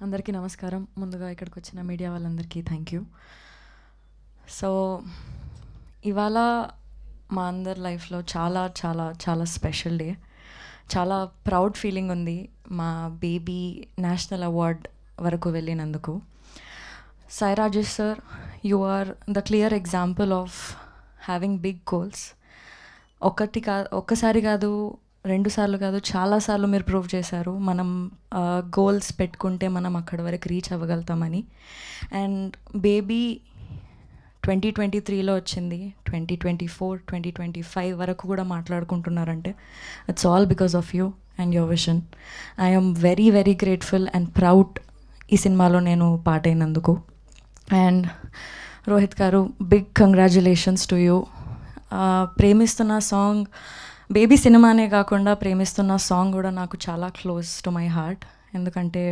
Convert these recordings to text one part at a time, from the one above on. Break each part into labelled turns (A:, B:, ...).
A: అందరికీ నమస్కారం. ముందుగా ఇక్కడికి వచ్చిన మీడియా వాళ్ళందరికీ థ్యాంక్ యూ. సో ఇవాళ మా అందరి లైఫ్లో చాలా చాలా చాలా స్పెషల్ డే. చాలా ప్రౌడ్ ఫీలింగ్ ఉంది మా బేబీ నేషనల్ అవార్డ్ వరకు వెళ్ళినందుకు. Sai Rajesh sir, you are the clear example of having big goals. ఒక్కసారి కాదు, 2 సార్లు కాదు, చాలాసార్లు మీరు ప్రూవ్ చేశారు మనం గోల్స్ పెట్టుకుంటే మనం అక్కడి వరకు రీచ్ అవ్వగలుగుతామని. అండ్ బేబీ 2023లో వచ్చింది, 2024, 2025 వరకు కూడా మాట్లాడుకుంటున్నారంటే it's all because of you and your vision. I'm very very grateful and proud ఈ సినిమాలో నేను పార్ట్ అయినందుకు. And Rohit garu, big congratulations to you. ప్రేమిస్తున్న సాంగ్ బేబీ సినిమానే కాకుండా ప్రేమిస్తున్న సాంగ్ కూడా నాకు చాలా క్లోజ్ టు మై హార్ట్. ఎందుకంటే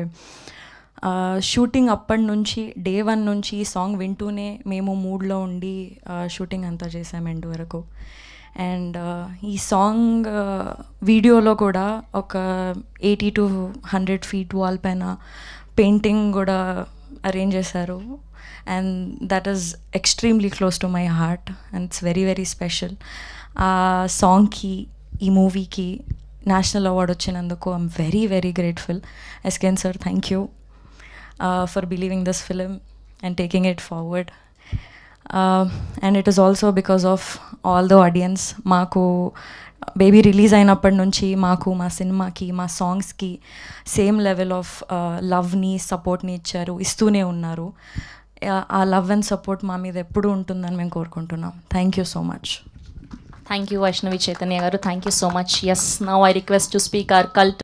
A: షూటింగ్ అప్పటి నుంచి డే 1 నుంచి ఈ సాంగ్ వింటూనే మేము మూడ్లో ఉండి షూటింగ్ అంతా చేసాం ఎండ్ వరకు. అండ్ ఈ సాంగ్ వీడియోలో కూడా ఒక 80 to 100 feet వాల్ పైన పెయింటింగ్ కూడా అరేంజ్ చేశారు. And that is extremely close to my heart and it's very very special. ఆ సాంగ్కి, ఈ మూవీకి నేషనల్ అవార్డ్ వచ్చినందుకు I'm very very grateful. SKN sir, thank you for believing this film and taking it forward. And it is also because of all the audience. మాకు Baby release అయినప్పటి నుంచి మాకు, మా సినిమాకి, మా సాంగ్స్కి సేమ్ లెవెల్ ఆఫ్ లవ్ని, సపోర్ట్ని ఇస్తూనే ఉన్నారు. ఆ లవ్ అండ్ సపోర్ట్ మా మీద ఎప్పుడూ ఉంటుందని మేము కోరుకుంటున్నాం. Thank you so much.
B: Thank you, Vaishnavi Chaitanya garu. Thank you so much. Yes, now I request to speak our cult